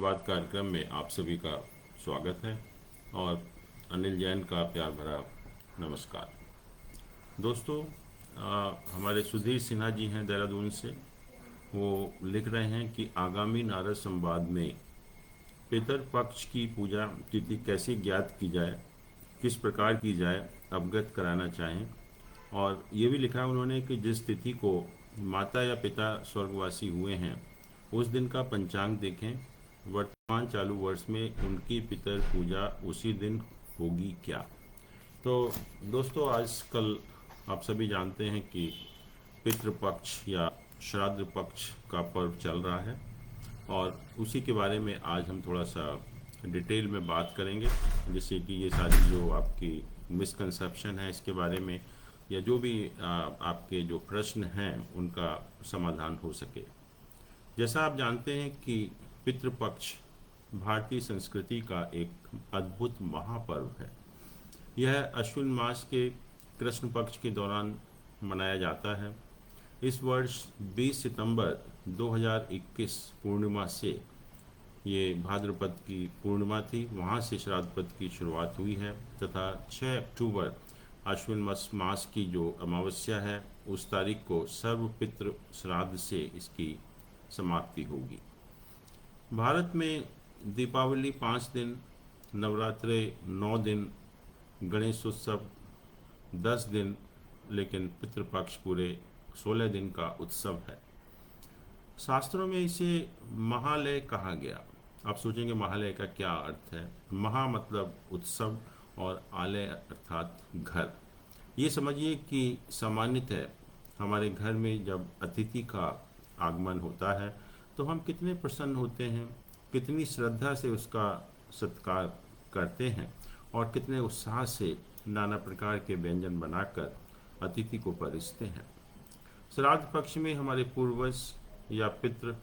बात कार्यक्रम में आप सभी का स्वागत है और अनिल जैन का प्यार भरा नमस्कार। दोस्तों, हमारे सुधीर सिन्हा जी हैं देहरादून से। वो लिख रहे हैं कि आगामी नारद संवाद में पितर पक्ष की पूजा तिथि कैसे ज्ञात की जाए, किस प्रकार की जाए, अवगत कराना चाहें। और ये भी लिखा है उन्होंने कि जिस तिथि को माता या पिता स्वर्गवासी हुए हैं उस दिन का पंचांग देखें। वर्तमान चालू वर्ष में उनकी पितर पूजा उसी दिन होगी क्या। तो दोस्तों, आजकल आप सभी जानते हैं कि पितृपक्ष या श्राद्ध पक्ष का पर्व चल रहा है और उसी के बारे में आज हम थोड़ा सा डिटेल में बात करेंगे, जिससे कि ये सारी जो आपकी मिसकंसेप्शन है इसके बारे में या जो भी आपके जो प्रश्न हैं उनका समाधान हो सके। जैसा आप जानते हैं कि पितृपक्ष भारतीय संस्कृति का एक अद्भुत महापर्व है। यह अश्विन मास के कृष्ण पक्ष के दौरान मनाया जाता है। इस वर्ष 20 सितंबर 2021 पूर्णिमा से, ये भाद्रपद की पूर्णिमा थी, वहाँ से श्राद्ध पद की शुरुआत हुई है तथा 6 अक्टूबर अश्विन मास की जो अमावस्या है उस तारीख को सर्वपितृ श्राद्ध से इसकी समाप्ति होगी। भारत में दीपावली 5 दिन, नवरात्रे 9 दिन, गणेश उत्सव 10 दिन, लेकिन पितृपक्ष पूरे 16 दिन का उत्सव है। शास्त्रों में इसे महालय कहा गया। आप सोचेंगे महालय का क्या अर्थ है। महा मतलब उत्सव और आलय अर्थात घर। ये समझिए कि सामान्यतः हमारे घर में जब अतिथि का आगमन होता है तो हम कितने प्रसन्न होते हैं, कितनी श्रद्धा से उसका सत्कार करते हैं और कितने उत्साह से नाना प्रकार के व्यंजन बनाकर अतिथि को परोसते हैं। श्राद्ध पक्ष में हमारे पूर्वज या पितृ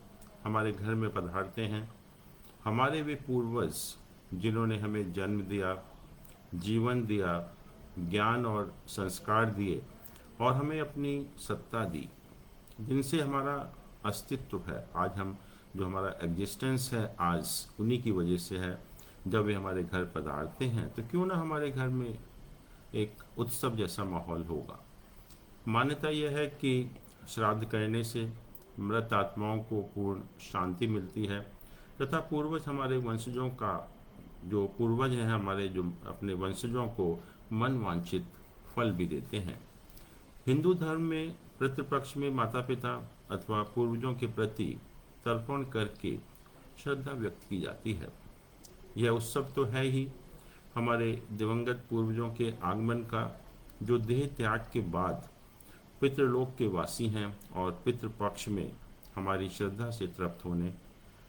हमारे घर में पधारते हैं। हमारे वे पूर्वज जिन्होंने हमें जन्म दिया, जीवन दिया, ज्ञान और संस्कार दिए और हमें अपनी सत्ता दी, जिनसे हमारा अस्तित्व है, आज हम जो हमारा एग्जिस्टेंस है आज उन्हीं की वजह से है। जब वे हमारे घर पधारते हैं तो क्यों ना हमारे घर में एक उत्सव जैसा माहौल होगा। मान्यता यह है कि श्राद्ध करने से मृत आत्माओं को पूर्ण शांति मिलती है तथा पूर्वज हमारे वंशजों का जो पूर्वज हैं हमारे जो अपने वंशजों को मन वांछित फल भी देते हैं। हिंदू धर्म में पितृपक्ष में माता पिता अथवा पूर्वजों के प्रति तर्पण करके श्रद्धा व्यक्त की जाती है। यह उत्सव तो है ही हमारे दिवंगत पूर्वजों के आगमन का, जो देह त्याग के बाद पितृलोक के वासी हैं और पितृपक्ष में हमारी श्रद्धा से तृप्त होने,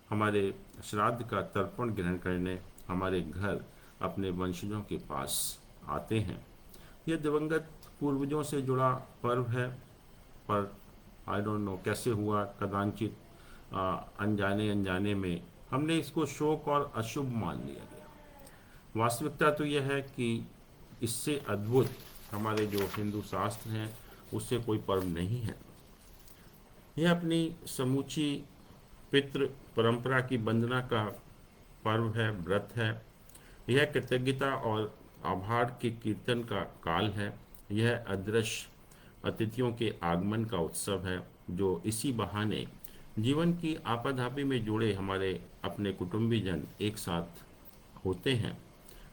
हमारे श्राद्ध का तर्पण ग्रहण करने हमारे घर अपने वंशजों के पास आते हैं। यह दिवंगत पूर्वजों से जुड़ा पर्व है, पर आई डोंट नो कैसे हुआ, कदाचित अनजाने अनजाने में हमने इसको शोक और अशुभ मान लिया गया। वास्तविकता तो यह है कि इससे अद्भुत हमारे जो हिंदू शास्त्र हैं उससे कोई पर्व नहीं है। यह अपनी समूची पितृ परंपरा की वंदना का पर्व है, व्रत है। यह कृतज्ञता और आभार के कीर्तन का काल है। यह अदृश्य अतिथियों के आगमन का उत्सव है, जो इसी बहाने जीवन की आपाधापी में जुड़े हमारे अपने कुटुंबीजन एक साथ होते हैं।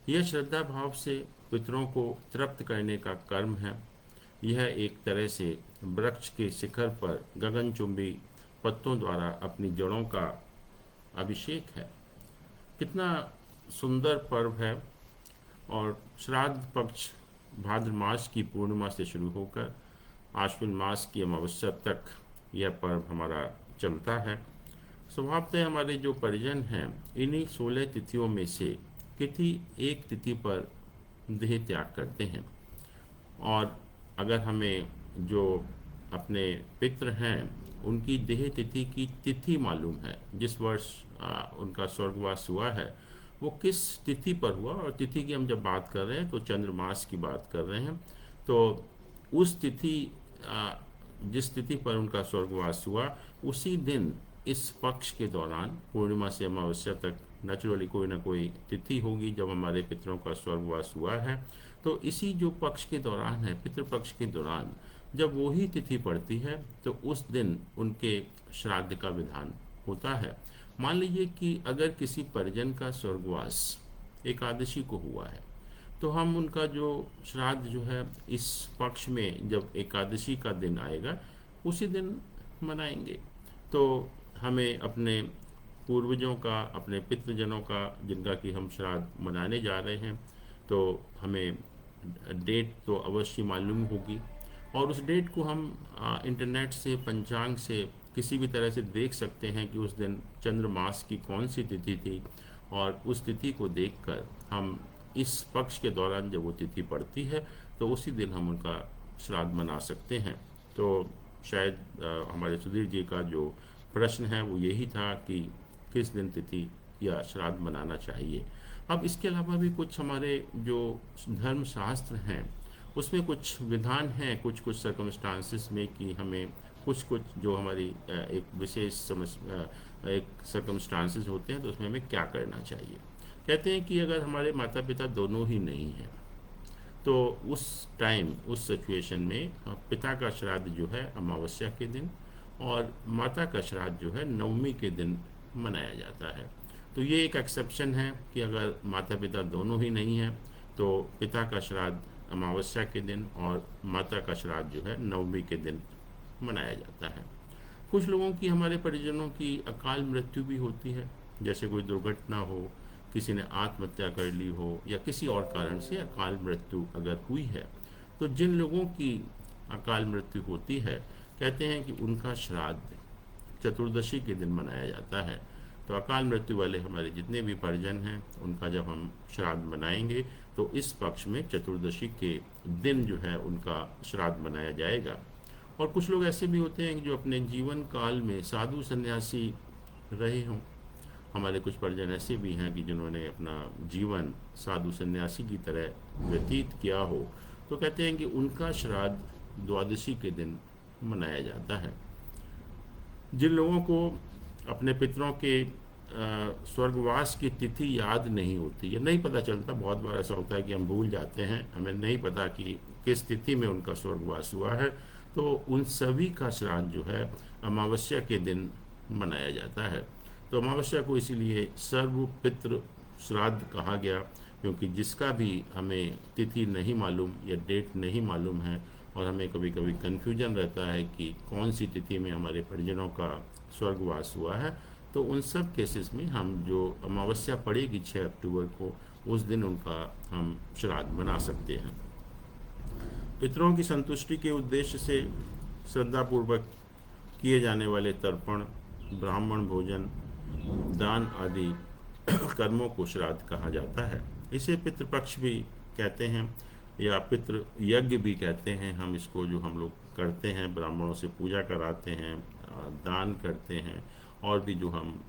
यह श्रद्धा भाव से पितरों को तृप्त करने का कर्म है। यह एक तरह से वृक्ष के शिखर पर गगनचुंबी पत्तों द्वारा अपनी जड़ों का अभिषेक है। कितना सुंदर पर्व है। और श्राद्ध पक्ष भाद्र मास की पूर्णिमा से शुरू होकर आश्विन मास की अमावस्या तक यह पर्व हमारा चलता है। स्वभावतः हमारे जो परिजन हैं इन्हीं 16 तिथियों में से किसी एक तिथि पर देह त्याग करते हैं। और अगर हमें जो अपने पितृ हैं उनकी देह तिथि की तिथि मालूम है, जिस वर्ष उनका स्वर्गवास हुआ है वो किस तिथि पर हुआ, और तिथि की हम जब बात कर रहे हैं तो चंद्रमास की बात कर रहे हैं, तो उस तिथि जिस तिथि पर उनका स्वर्गवास हुआ उसी दिन इस पक्ष के दौरान पूर्णिमा से अमावस्या तक नेचुरली कोई ना कोई तिथि होगी जब हमारे पितरों का स्वर्गवास हुआ है। तो इसी जो पक्ष के दौरान है, पितृपक्ष के दौरान जब वो ही तिथि पड़ती है तो उस दिन उनके श्राद्ध का विधान होता है। मान लीजिए कि अगर किसी परिजन का स्वर्गवास एकादशी को हुआ है तो हम उनका जो श्राद्ध जो है इस पक्ष में जब एकादशी का दिन आएगा उसी दिन मनाएंगे। तो हमें अपने पूर्वजों का, अपने पितृजनों का जिनका कि हम श्राद्ध मनाने जा रहे हैं, तो हमें डेट तो अवश्य मालूम होगी और उस डेट को हम इंटरनेट से, पंचांग से किसी भी तरह से देख सकते हैं कि उस दिन चंद्रमास की कौन सी तिथि थी और उस तिथि को देखकर हम इस पक्ष के दौरान जब वो तिथि पड़ती है तो उसी दिन हम उनका श्राद्ध मना सकते हैं। तो शायद हमारे सुधीर जी का जो प्रश्न है वो यही था कि किस दिन तिथि या श्राद्ध मनाना चाहिए। अब इसके अलावा भी कुछ हमारे जो धर्म शास्त्र हैं उसमें कुछ विधान हैं, कुछ कुछ सर्कमस्टांसिस में कि हमें कुछ कुछ जो हमारी एक विशेष एक सर्कमस्टांसिस होते हैं तो उसमें हमें क्या करना चाहिए। कहते हैं कि अगर हमारे माता पिता दोनों ही नहीं हैं तो उस टाइम, उस सिचुएशन में पिता का श्राद्ध जो है अमावस्या के दिन और माता का श्राद्ध जो है नवमी के दिन मनाया जाता है। तो ये एक एक्सेप्शन है कि अगर माता पिता दोनों ही नहीं हैं तो पिता का श्राद्ध अमावस्या के दिन और माता का श्राद्ध जो है नवमी के दिन मनाया जाता है। कुछ लोगों की, हमारे परिजनों की अकाल मृत्यु भी होती है, जैसे कोई दुर्घटना हो, किसी ने आत्महत्या कर ली हो या किसी और कारण से अकाल मृत्यु अगर हुई है तो जिन लोगों की अकाल मृत्यु होती है कहते हैं कि उनका श्राद्ध चतुर्दशी के दिन मनाया जाता है। तो अकाल मृत्यु वाले हमारे जितने भी परिजन हैं उनका जब हम श्राद्ध मनाएंगे तो इस पक्ष में चतुर्दशी के दिन जो है उनका श्राद्ध मनाया जाएगा। और कुछ लोग ऐसे भी होते हैं जो अपने जीवन काल में साधु सन्यासी रहे हों। हमारे कुछ परिजन ऐसे भी हैं कि जिन्होंने अपना जीवन साधु सन्यासी की तरह व्यतीत किया हो, तो कहते हैं कि उनका श्राद्ध द्वादशी के दिन मनाया जाता है। जिन लोगों को अपने पितरों के स्वर्गवास की तिथि याद नहीं होती या नहीं पता चलता, बहुत बार ऐसा होता है कि हम भूल जाते हैं, हमें नहीं पता कि किस तिथि में उनका स्वर्गवास हुआ है, तो उन सभी का श्राद्ध जो है अमावस्या के दिन मनाया जाता है। तो अमावस्या को इसीलिए सर्व पितृ श्राद्ध कहा गया, क्योंकि जिसका भी हमें तिथि नहीं मालूम या डेट नहीं मालूम है और हमें कभी कभी कन्फ्यूजन रहता है कि कौन सी तिथि में हमारे परिजनों का स्वर्गवास हुआ है, तो उन सब केसेस में हम जो अमावस्या पड़ेगी 6 अक्टूबर को, उस दिन उनका हम श्राद्ध मना सकते हैं। पितरों की संतुष्टि के उद्देश्य से श्रद्धापूर्वक किए जाने वाले तर्पण, ब्राह्मण भोजन, दान आदि कर्मों को श्राद्ध कहा जाता है। इसे पितृपक्ष भी कहते हैं या पितृ यज्ञ भी कहते हैं। हम इसको जो हम लोग करते हैं, ब्राह्मणों से पूजा कराते हैं, दान करते हैं और भी जो हम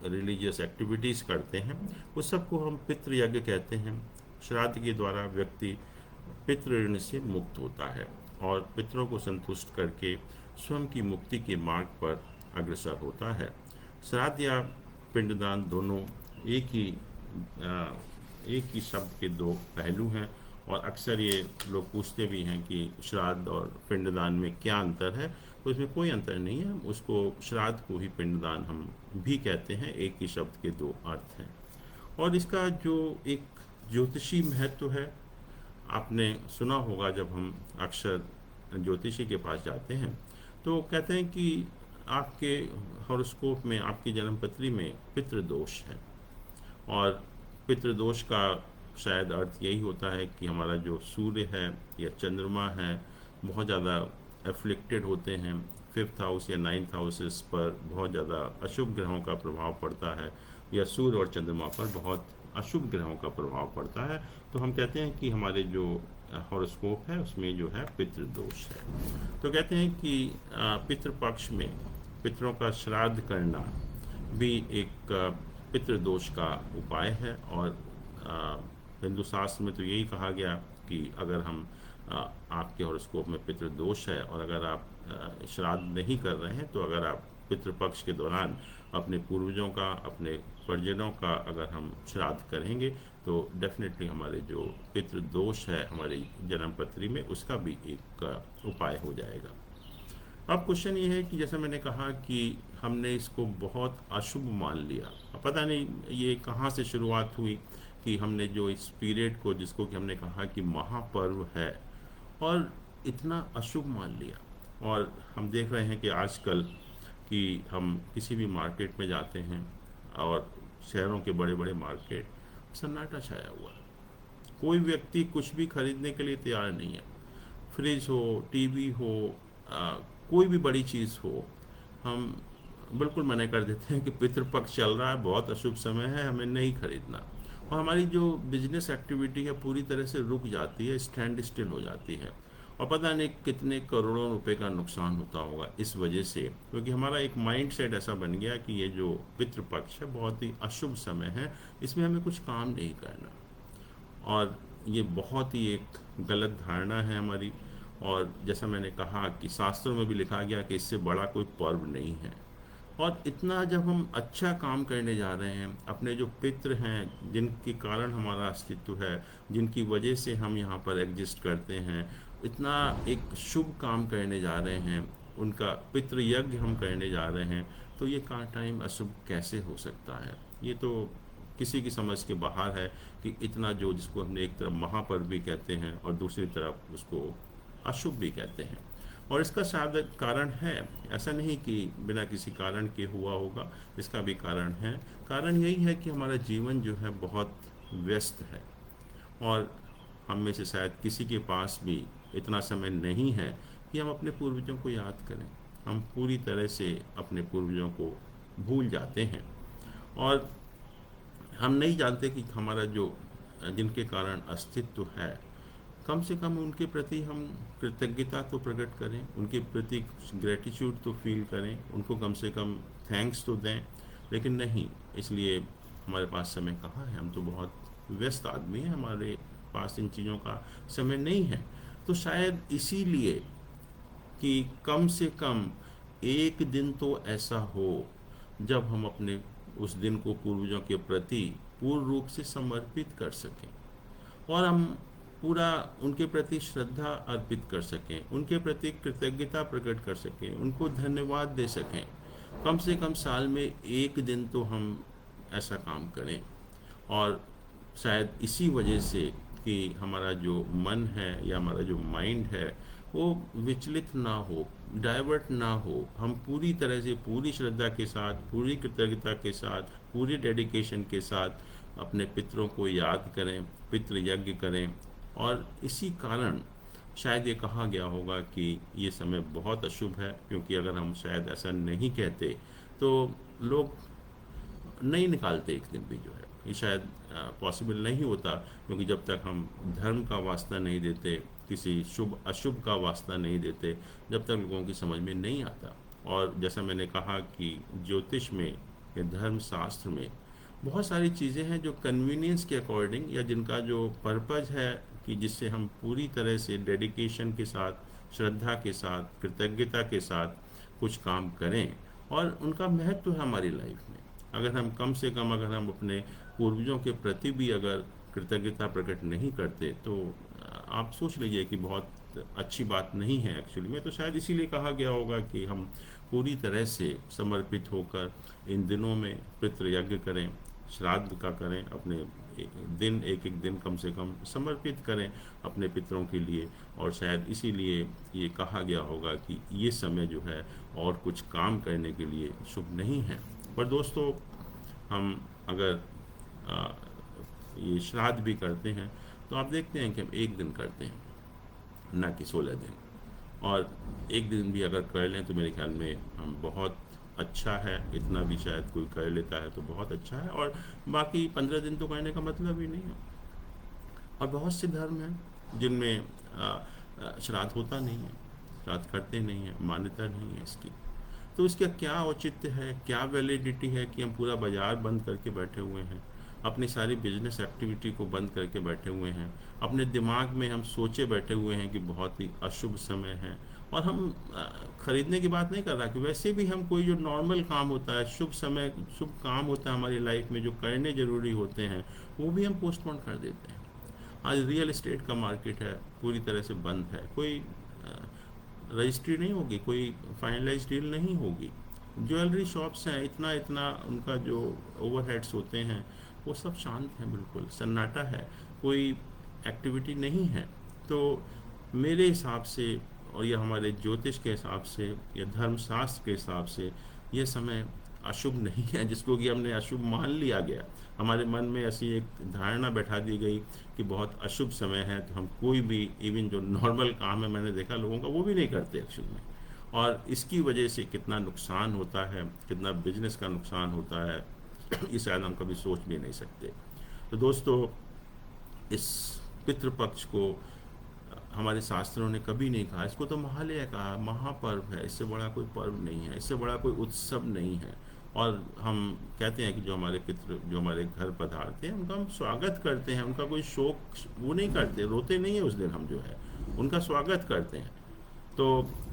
रिलीजियस एक्टिविटीज़ करते हैं उस सबको हम पितृ यज्ञ कहते हैं। श्राद्ध के द्वारा व्यक्ति पितृ ऋण से मुक्त होता है और पितरों को संतुष्ट करके स्वयं की मुक्ति के मार्ग पर अग्रसर होता है। श्राद्ध या पिंडदान दोनों एक ही शब्द के दो पहलू हैं और अक्सर ये लोग पूछते भी हैं कि श्राद्ध और पिंडदान में क्या अंतर है। तो इसमें कोई अंतर नहीं है, उसको श्राद्ध को ही पिंडदान हम भी कहते हैं, एक ही शब्द के दो अर्थ हैं। और इसका जो एक ज्योतिषी महत्व है, आपने सुना होगा जब हम अक्सर ज्योतिषी के पास जाते हैं तो कहते हैं कि आपके हॉरोस्कोप में, आपकी जन्मपत्री में पितृदोष है और पितृदोष का शायद अर्थ यही होता है कि हमारा जो सूर्य है या चंद्रमा है बहुत ज़्यादा एफ्लिक्टेड होते हैं। 5th हाउस या 9th हाउसेस पर बहुत ज़्यादा अशुभ ग्रहों का प्रभाव पड़ता है या सूर्य और चंद्रमा पर बहुत अशुभ ग्रहों का प्रभाव पड़ता है। तो हम कहते हैं कि हमारे जो हॉरोस्कोप है उसमें जो है पितृदोष है। तो कहते हैं कि पितृपक्ष में पितरों का श्राद्ध करना भी एक पितृदोष का उपाय है और हिंदू शास्त्र में तो यही कहा गया कि अगर हम आपके हॉरोस्कोप में पितृदोष है और अगर आप श्राद्ध नहीं कर रहे हैं तो अगर आप पितृपक्ष के दौरान अपने पूर्वजों का, अपने परिजनों का अगर हम श्राद्ध करेंगे तो डेफिनेटली हमारे जो पितृ दोष है हमारी जन्म पत्री में, उसका भी एक उपाय हो जाएगा। अब क्वेश्चन ये है कि जैसा मैंने कहा कि हमने इसको बहुत अशुभ मान लिया। अब पता नहीं ये कहाँ से शुरुआत हुई कि हमने जो इस पीरियड को, जिसको कि हमने कहा कि महापर्व है, और इतना अशुभ मान लिया। और हम देख रहे हैं कि आजकल कि हम किसी भी मार्केट में जाते हैं, और शहरों के बड़े बड़े मार्केट, सन्नाटा छाया हुआ है। कोई व्यक्ति कुछ भी खरीदने के लिए तैयार नहीं है। फ्रिज हो, टीवी हो, कोई भी बड़ी चीज़ हो, हम बिल्कुल मना कर देते हैं कि पितृपक्ष चल रहा है, बहुत अशुभ समय है, हमें नहीं खरीदना। और हमारी जो बिजनेस एक्टिविटी है पूरी तरह से रुक जाती है, स्टैंड स्टिल हो जाती है, और पता नहीं कितने करोड़ों रुपए का नुकसान होता होगा इस वजह से, क्योंकि हमारा एक माइंड सेट ऐसा बन गया कि ये जो पितृपक्ष है बहुत ही अशुभ समय है, इसमें हमें कुछ काम नहीं करना। और ये बहुत ही एक गलत धारणा है हमारी। और जैसा मैंने कहा कि शास्त्रों में भी लिखा गया कि इससे बड़ा कोई पर्व नहीं है। और इतना जब हम अच्छा काम करने जा रहे हैं, अपने जो पितृ हैं जिनके कारण हमारा अस्तित्व है, जिनकी वजह से हम यहाँ पर एग्जिस्ट करते हैं, इतना एक शुभ काम करने जा रहे हैं, उनका पितृ यज्ञ हम करने जा रहे हैं, तो ये का टाइम अशुभ कैसे हो सकता है? ये तो किसी की समझ के बाहर है कि इतना जो, जिसको हमने एक तरफ महापर्व भी कहते हैं और दूसरी तरफ उसको अशुभ भी कहते हैं। और इसका शायद कारण है, ऐसा नहीं कि बिना किसी कारण के हुआ होगा, इसका भी कारण है। कारण यही है कि हमारा जीवन जो है बहुत व्यस्त है, और हम में से शायद किसी के पास भी इतना समय नहीं है कि हम अपने पूर्वजों को याद करें। हम पूरी तरह से अपने पूर्वजों को भूल जाते हैं, और हम नहीं जानते कि हमारा जो, जिनके कारण अस्तित्व है, कम से कम उनके प्रति हम कृतज्ञता तो प्रकट करें, उनके प्रति ग्रेटिट्यूड तो फील करें, उनको कम से कम थैंक्स तो दें। लेकिन नहीं, इसलिए हमारे पास समय कहाँ है, हम तो बहुत व्यस्त आदमी हैं, हमारे पास इन चीज़ों का समय नहीं है। तो शायद इसीलिए कि कम से कम एक दिन तो ऐसा हो जब हम अपने उस दिन को पूर्वजों के प्रति पूर्ण रूप से समर्पित कर सकें, और हम पूरा उनके प्रति श्रद्धा अर्पित कर सकें, उनके प्रति कृतज्ञता प्रकट कर सकें, उनको धन्यवाद दे सकें। कम से कम साल में एक दिन तो हम ऐसा काम करें। और शायद इसी वजह से कि हमारा जो मन है या हमारा जो माइंड है वो विचलित ना हो, डाइवर्ट ना हो, हम पूरी तरह से, पूरी श्रद्धा के साथ, पूरी कृतज्ञता के साथ, पूरी डेडिकेशन के साथ अपने पितरों को याद करें, पितृ यज्ञ करें। और इसी कारण शायद ये कहा गया होगा कि ये समय बहुत अशुभ है, क्योंकि अगर हम शायद ऐसा नहीं कहते तो लोग नहीं निकालते एक दिन भी, जो है ये शायद पॉसिबल नहीं होता, क्योंकि जब तक हम धर्म का वास्ता नहीं देते, किसी शुभ अशुभ का वास्ता नहीं देते, जब तक लोगों की समझ में नहीं आता। और जैसा मैंने कहा कि ज्योतिष में या धर्म शास्त्र में बहुत सारी चीज़ें हैं जो कन्वीनियंस के अकॉर्डिंग, या जिनका जो पर्पज़ है कि जिससे हम पूरी तरह से डेडिकेशन के साथ, श्रद्धा के साथ, कृतज्ञता के साथ कुछ काम करें, और उनका महत्व है हमारी लाइफ में। अगर हम कम से कम, अगर हम अपने पूर्वजों के प्रति भी अगर कृतज्ञता प्रकट नहीं करते, तो आप सोच लीजिए कि बहुत अच्छी बात नहीं है एक्चुअली में। तो शायद इसीलिए कहा गया होगा कि हम पूरी तरह से समर्पित होकर इन दिनों में पितृ यज्ञ करें, श्राद्ध का करें, अपने दिन, एक एक दिन कम से कम समर्पित करें अपने पितरों के लिए। और शायद इसीलिए ये कहा गया होगा कि ये समय जो है और कुछ काम करने के लिए शुभ नहीं है। पर दोस्तों, हम अगर ये श्राद्ध भी करते हैं तो आप देखते हैं कि हम एक दिन करते हैं, ना कि 16 दिन। और एक दिन भी अगर कर लें तो मेरे ख्याल में हम बहुत अच्छा है, इतना भी शायद कोई कर लेता है तो बहुत अच्छा है। और बाकी 15 दिन तो करने का मतलब ही नहीं है। और बहुत से धर्म हैं जिनमें श्राद्ध होता नहीं है, श्राद्ध करते नहीं है, मान्यता नहीं है इसकी। तो इसका क्या औचित्य है, क्या वैलिडिटी है कि हम पूरा बाजार बंद करके बैठे हुए हैं, अपनी सारी बिजनेस एक्टिविटी को बंद करके बैठे हुए हैं, अपने दिमाग में हम सोचे बैठे हुए हैं कि बहुत ही अशुभ समय है, और हम खरीदने की बात नहीं कर रहा, कि वैसे भी हम कोई जो नॉर्मल काम होता है, शुभ समय, शुभ काम होता है हमारी लाइफ में जो करने जरूरी होते हैं, वो भी हम पोस्टपोन कर देते हैं। आज रियल एस्टेट का मार्केट है पूरी तरह से बंद है, कोई रजिस्ट्री नहीं होगी, कोई फाइनलाइज डील नहीं होगी। ज्वेलरी शॉप्स हैं, इतना इतना उनका जो ओवरहेड्स होते हैं वो सब शांत हैं, बिल्कुल सन्नाटा है, कोई एक्टिविटी नहीं है। तो मेरे हिसाब से, और यह हमारे ज्योतिष के हिसाब से या धर्मशास्त्र के हिसाब से, ये समय अशुभ नहीं है, जिसको कि हमने अशुभ मान लिया गया। हमारे मन में ऐसी एक धारणा बैठा दी गई कि बहुत अशुभ समय है, तो हम कोई भी इवन जो नॉर्मल काम है, मैंने देखा लोगों का, वो भी नहीं करते एक्चुअल में। और इसकी वजह से कितना नुकसान होता है, कितना बिजनेस का नुकसान होता है, ये शायद हम कभी सोच भी नहीं सकते। तो दोस्तों, इस पितृपक्ष को हमारे शास्त्रों ने कभी नहीं कहा, इसको तो महालय कहा, महापर्व है, इससे बड़ा कोई पर्व नहीं है, इससे बड़ा कोई उत्सव नहीं है। और हम कहते हैं कि जो हमारे पितृ जो हमारे घर पधारते हैं, उनका हम स्वागत करते हैं, उनका कोई शोक वो नहीं करते, रोते नहीं है उस दिन हम, जो है उनका स्वागत करते हैं। तो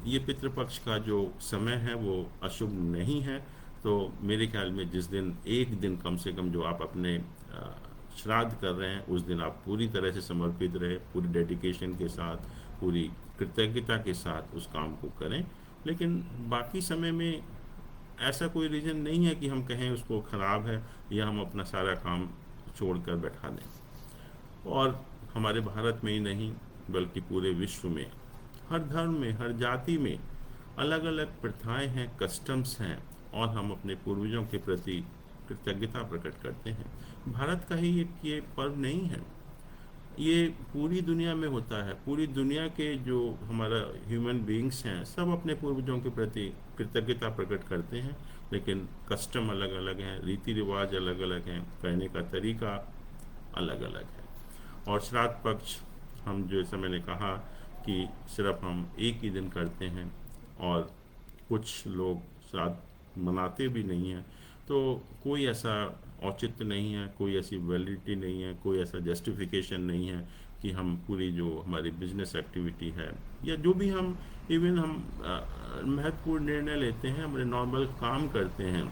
ये पितृपक्ष का जो समय है वो अशुभ नहीं है। तो मेरे ख्याल में जिस दिन, एक दिन कम से कम जो आप अपने श्राद्ध कर रहे हैं, उस दिन आप पूरी तरह से समर्पित रहे, पूरी डेडिकेशन के साथ, पूरी कृतज्ञता के साथ उस काम को करें। लेकिन बाकी समय में ऐसा कोई रीज़न नहीं है कि हम कहें उसको ख़राब है, या हम अपना सारा काम छोड़कर बैठा दें। और हमारे भारत में ही नहीं, बल्कि पूरे विश्व में, हर धर्म में, हर जाति में अलग अलग प्रथाएं हैं, कस्टम्स हैं, और हम अपने पूर्वजों के प्रति कृतज्ञता प्रकट करते हैं। भारत का ही एक ये पर्व नहीं है, ये पूरी दुनिया में होता है। पूरी दुनिया के जो हमारा ह्यूमन बीइंग्स हैं, सब अपने पूर्वजों के प्रति कृतज्ञता प्रकट करते हैं, लेकिन कस्टम अलग अलग हैं, रीति रिवाज अलग अलग हैं, करने का तरीका अलग अलग है। और श्राद्ध पक्ष, हम जैसे मैंने कहा कि सिर्फ हम एक ही दिन करते हैं, और कुछ लोग श्राद्ध मनाते भी नहीं हैं। तो कोई ऐसा औचित्य नहीं है, कोई ऐसी वैलिडिटी नहीं है, कोई ऐसा जस्टिफिकेशन नहीं है कि हम पूरी जो हमारी बिजनेस एक्टिविटी है, या जो भी हम इवन हम महत्वपूर्ण निर्णय लेते हैं, हमारे नॉर्मल काम करते हैं,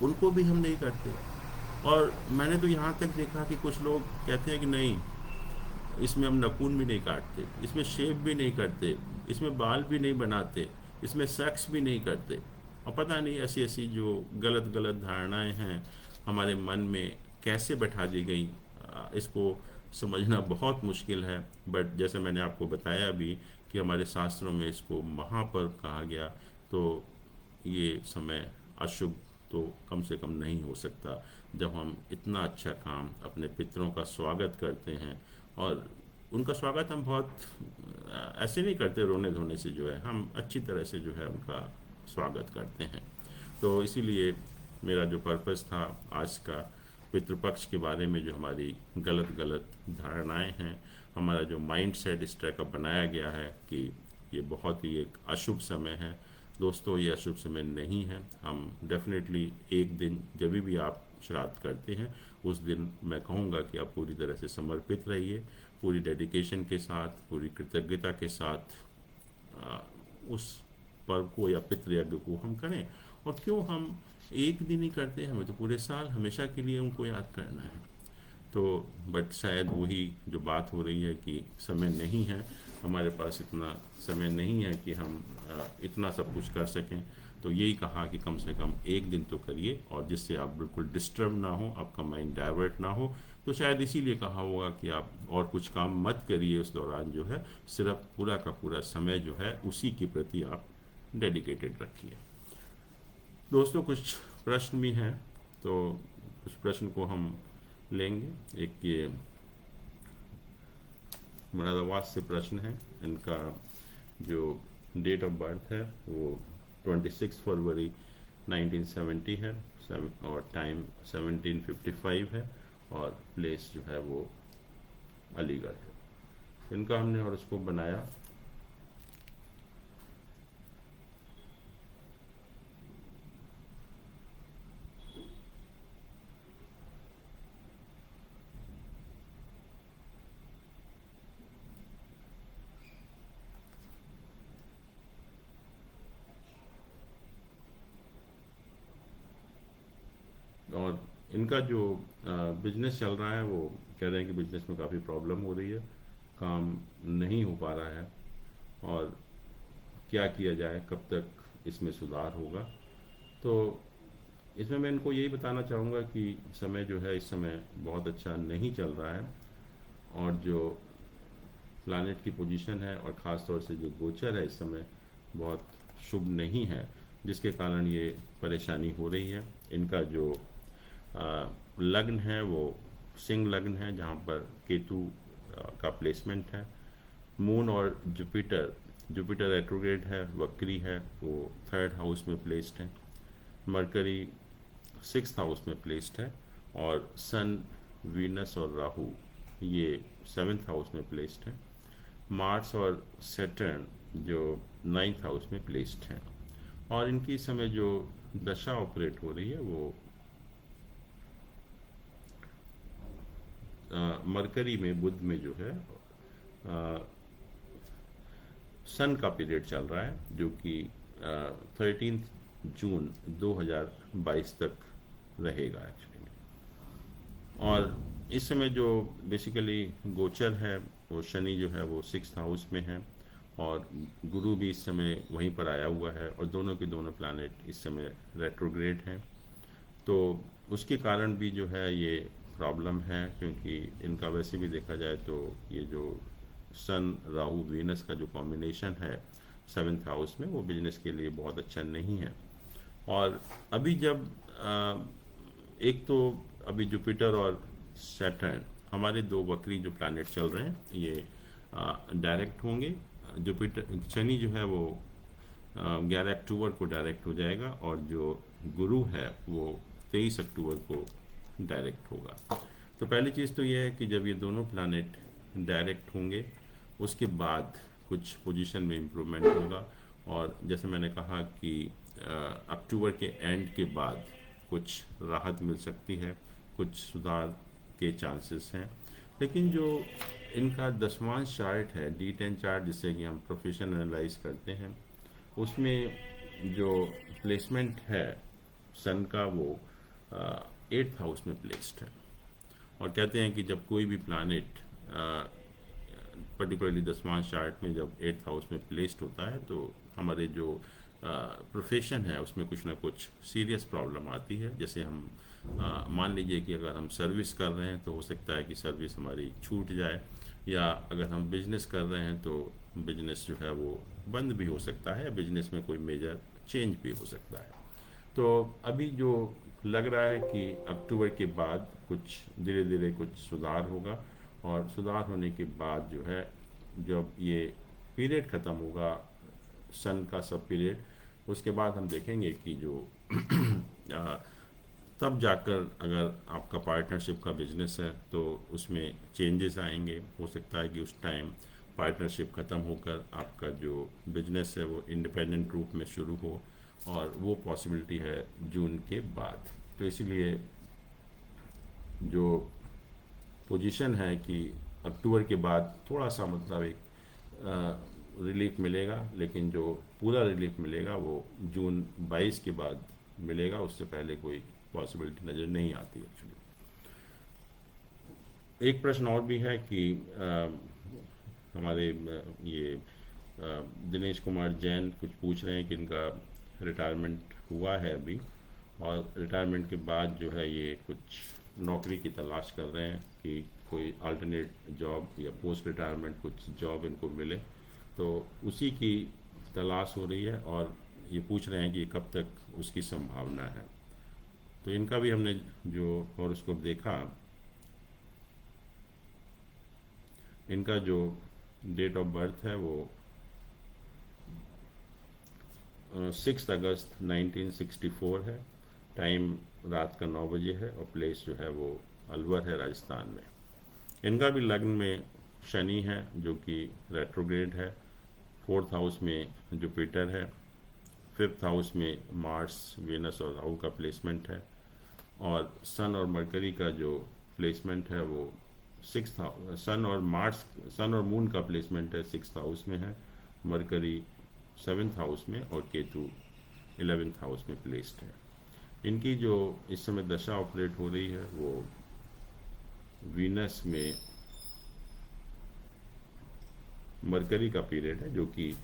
उनको भी हम नहीं करते। और मैंने तो यहाँ तक देखा कि कुछ लोग कहते हैं कि नहीं, इसमें हम नाखून भी नहीं काटते, इसमें शेव भी नहीं करते, इसमें बाल भी नहीं बनाते, इसमें सेक्स भी नहीं करते। और पता नहीं ऐसी ऐसी जो गलत गलत धारणाएं हैं हमारे मन में कैसे बैठा दी गई, इसको समझना बहुत मुश्किल है। बट जैसे मैंने आपको बताया भी कि हमारे शास्त्रों में इसको महापर्व कहा गया, तो ये समय अशुभ तो कम से कम नहीं हो सकता, जब हम इतना अच्छा काम, अपने पितरों का स्वागत करते हैं। और उनका स्वागत हम बहुत ऐसे नहीं करते रोने धोने से, जो है हम अच्छी तरह से जो है उनका स्वागत करते हैं। तो इसीलिए मेरा जो पर्पस था आज का, पितृपक्ष के बारे में जो हमारी गलत गलत धारणाएं हैं, हमारा जो माइंड सेट इस तरह का बनाया गया है कि ये बहुत ही एक अशुभ समय है। दोस्तों, ये अशुभ समय नहीं है। हम डेफिनेटली एक दिन, जब भी आप श्राद्ध करते हैं, उस दिन मैं कहूँगा कि आप पूरी तरह से समर्पित रहिए, पूरी डेडिकेशन के साथ, पूरी कृतज्ञता के साथ उस पर्व को या पितृयज्ञ को हम करें। और क्यों हम एक दिन ही करते हैं, हमें तो पूरे साल हमेशा के लिए उनको याद करना है। तो बट शायद वही जो बात हो रही है कि समय नहीं है, हमारे पास इतना समय नहीं है कि हम इतना सब कुछ कर सकें। तो यही कहा कि कम से कम एक दिन तो करिए, और जिससे आप बिल्कुल डिस्टर्ब ना हो, आपका माइंड डाइवर्ट ना हो। तो शायद इसीलिए कहा होगा कि आप और कुछ काम मत करिए उस दौरान, जो है सिर्फ पूरा का पूरा समय जो है उसी के प्रति आप डेडिकेटेड रखिए। दोस्तों, कुछ प्रश्न भी हैं, तो कुछ प्रश्न को हम लेंगे। एक ये मुरादाबाद से प्रश्न है, इनका जो डेट ऑफ बर्थ है वो 26 फरवरी 1970 है, और टाइम 1755 है, और प्लेस जो है वो अलीगढ़ है। इनका हमने और उसको बनाया। इनका जो बिजनेस चल रहा है वो कह रहे हैं कि बिजनेस में काफ़ी प्रॉब्लम हो रही है, काम नहीं हो पा रहा है, और क्या किया जाए, कब तक इसमें सुधार होगा। तो इसमें मैं इनको यही बताना चाहूँगा कि समय जो है इस समय बहुत अच्छा नहीं चल रहा है, और जो प्लानिट की पोजीशन है और ख़ास तौर से जो गोचर है इस समय बहुत शुभ नहीं है, जिसके कारण ये परेशानी हो रही है। इनका जो लग्न है वो सिंह लग्न है, जहाँ पर केतु का प्लेसमेंट है। मून और जुपिटर, जुपिटर रेट्रोग्रेड है, वक्री है, वो थर्ड हाउस में प्लेस्ड है। मरकरी सिक्स्थ हाउस में प्लेस्ड है, और सन, वीनस और राहु ये सेवन्थ हाउस में प्लेस्ड है। मार्स और सैटर्न जो नाइन्थ हाउस में प्लेस्ड हैं, और इनकी इस समय जो दशा ऑपरेट हो रही है वो मरकरी में, बुध में जो है सन का पीरियड चल रहा है, जो कि 13 जून 2022 तक रहेगा एक्चुअली। और इस समय जो बेसिकली गोचर है वो शनि जो है वो सिक्स्थ हाउस में है, और गुरु भी इस समय वहीं पर आया हुआ है, और दोनों के दोनों प्लैनेट इस समय रेट्रोग्रेड हैं। तो उसके कारण भी जो है ये प्रॉब्लम है, क्योंकि इनका वैसे भी देखा जाए तो ये जो सन राहु वीनस का जो कॉम्बिनेशन है सेवन्थ हाउस में, वो बिजनेस के लिए बहुत अच्छा नहीं है। और अभी जब एक तो अभी जुपिटर और सैटर्न हमारे दो वक्री जो प्लैनेट चल रहे हैं ये डायरेक्ट होंगे। जुपिटर शनि जो है वो 11 अक्टूबर को डायरेक्ट हो जाएगा, और जो गुरु है वो 23 अक्टूबर को डायरेक्ट होगा। तो पहली चीज़ तो ये है कि जब ये दोनों प्लैनेट डायरेक्ट होंगे उसके बाद कुछ पोजीशन में इम्प्रूवमेंट होगा, और जैसे मैंने कहा कि अक्टूबर के एंड के बाद कुछ राहत मिल सकती है, कुछ सुधार के चांसेस हैं। लेकिन जो इनका दसवां चार्ट है D10 चार्ट, जिससे कि हम प्रोफेशन एनालाइज करते हैं, उसमें जो प्लेसमेंट है सन का वो 8th हाउस में प्लेस्ड है। और कहते हैं कि जब कोई भी प्लैनेट पर्टिकुलरली दसवां चार्ट में जब 8th हाउस में प्लेस्ड होता है तो हमारे जो प्रोफेशन है उसमें कुछ ना कुछ सीरियस प्रॉब्लम आती है। जैसे हम मान लीजिए कि अगर हम सर्विस कर रहे हैं तो हो सकता है कि सर्विस हमारी छूट जाए, या अगर हम बिजनेस कर रहे हैं तो बिजनेस जो है वो बंद भी हो सकता है, बिजनेस में कोई मेजर चेंज भी हो सकता है। तो अभी जो लग रहा है कि अक्टूबर के बाद कुछ धीरे धीरे कुछ सुधार होगा, और सुधार होने के बाद जो है जब ये पीरियड ख़त्म होगा सन का सब पीरियड, उसके बाद हम देखेंगे कि जो तब जाकर अगर आपका पार्टनरशिप का बिजनेस है तो उसमें चेंजेस आएंगे। हो सकता है कि उस टाइम पार्टनरशिप ख़त्म होकर आपका जो बिजनेस है वो इंडिपेंडेंट रूप में शुरू हो, और वो पॉसिबिलिटी है जून के बाद। तो इसीलिए जो पोजीशन है कि अक्टूबर के बाद थोड़ा सा मतलब एक रिलीफ मिलेगा, लेकिन जो पूरा रिलीफ मिलेगा वो जून 22 के बाद मिलेगा, उससे पहले कोई पॉसिबिलिटी नज़र नहीं आती एक्चुअली। एक प्रश्न और भी है कि हमारे ये दिनेश कुमार जैन कुछ पूछ रहे हैं कि इनका रिटायरमेंट हुआ है अभी, और रिटायरमेंट के बाद जो है ये कुछ नौकरी की तलाश कर रहे हैं कि कोई अल्टरनेट जॉब या पोस्ट रिटायरमेंट कुछ जॉब इनको मिले, तो उसी की तलाश हो रही है, और ये पूछ रहे हैं कि कब तक उसकी संभावना है। तो इनका भी हमने जो हॉरोस्कोप देखा, इनका जो डेट ऑफ बर्थ है वो 6 अगस्त 1964 है, टाइम रात का 9 बजे है, और प्लेस जो है वो अलवर है राजस्थान में। इनका भी लग्न में शनि है जो कि रेट्रोग्रेड है, 4th हाउस में जुपिटर है, 5th हाउस में मार्स, वीनस और राहु का प्लेसमेंट है, और सन और मरकरी का जो प्लेसमेंट है वो सन और मून का प्लेसमेंट है 6th हाउस में है, मरकरी 7th हाउस में, और केतु 11th हाउस में प्लेस्ड है। इनकी जो इस समय दशा ऑपरेट हो रही है वो वीनस में मरकरी का पीरियड है, जो कि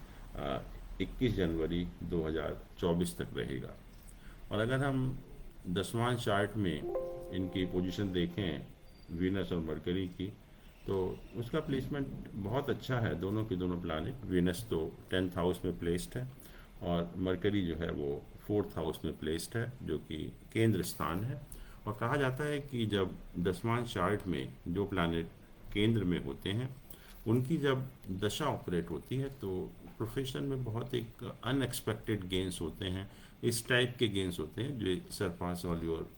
21 जनवरी 2024 तक रहेगा। और अगर हम दसवां चार्ट में इनकी पोजीशन देखें वीनस और मरकरी की, तो उसका प्लेसमेंट बहुत अच्छा है। दोनों के दोनों प्लानिट, वीनस तो 10th हाउस में प्लेस्ड है और मरकरी जो है वो 4th हाउस में प्लेस्ड है, जो कि केंद्र स्थान है। और कहा जाता है कि जब दसवां चार्ट में जो प्लानिट केंद्र में होते हैं उनकी जब दशा ऑपरेट होती है तो प्रोफेशन में बहुत एक अनएक्सपेक्टेड गेंस होते हैं। इस टाइप के गेंस होते हैं जो surpass all your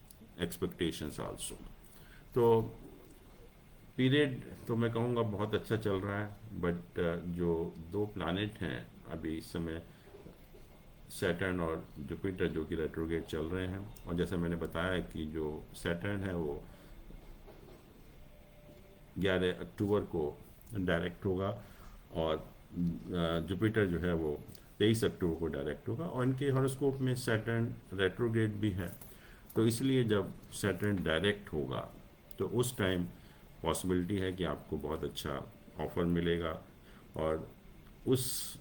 expectations also. तो पीरियड तो मैं कहूँगा बहुत अच्छा चल रहा है, बट जो दो प्लानिट हैं अभी इस समय, सैटर्न और जुपिटर, जो कि रेट्रोगेट चल रहे हैं। और जैसे मैंने बताया कि जो सैटर्न है वो 11 अक्टूबर को डायरेक्ट होगा और जुपिटर जो है वो 23 अक्टूबर को डायरेक्ट होगा। और इनके हॉरोस्कोप में सैटर्न रेट्रोगेट भी है, तो इसलिए जब सैटर्न डायरेक्ट होगा तो उस टाइम पॉसिबिलिटी है कि आपको बहुत अच्छा ऑफ़र मिलेगा। और उस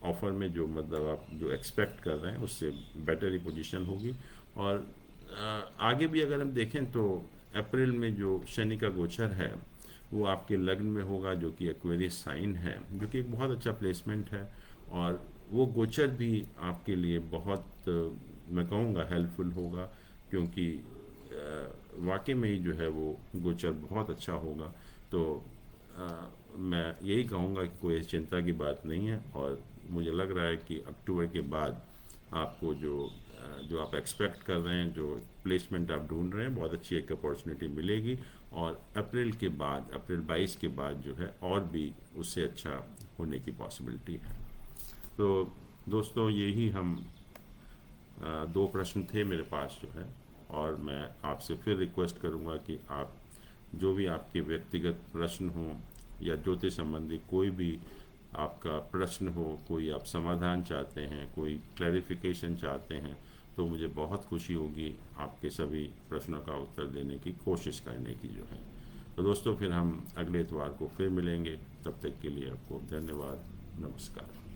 ऑफ़र में जो मतलब आप जो एक्सपेक्ट कर रहे हैं उससे बेटर ही पोजीशन होगी। और आगे भी अगर हम देखें तो अप्रैल में जो शनि का गोचर है वो आपके लग्न में होगा, जो कि एक्वेरियस साइन है, जो कि एक बहुत अच्छा प्लेसमेंट है। और वो गोचर भी आपके लिए बहुत मैं कहूँगा हेल्पफुल होगा, क्योंकि वाकई में ही जो है वो गोचर बहुत अच्छा होगा। तो मैं यही कहूँगा कि कोई चिंता की बात नहीं है। और मुझे लग रहा है कि अक्टूबर के बाद आपको जो आप एक्सपेक्ट कर रहे हैं, जो प्लेसमेंट आप ढूंढ रहे हैं, बहुत अच्छी एक अपॉर्चुनिटी मिलेगी। और अप्रैल के बाद, अप्रैल 22 के बाद जो है और भी उससे अच्छा होने की पॉसिबिलिटी है। तो दोस्तों यही हम दो प्रश्न थे मेरे पास जो है। और मैं आपसे फिर रिक्वेस्ट करूंगा कि आप जो भी आपके व्यक्तिगत प्रश्न हो या ज्योतिष संबंधी कोई भी आपका प्रश्न हो, कोई आप समाधान चाहते हैं, कोई क्लैरिफिकेशन चाहते हैं, तो मुझे बहुत खुशी होगी आपके सभी प्रश्नों का उत्तर देने की कोशिश करने की जो है। तो दोस्तों फिर हम अगले इतवार को फिर मिलेंगे, तब तक के लिए आपको धन्यवाद, नमस्कार।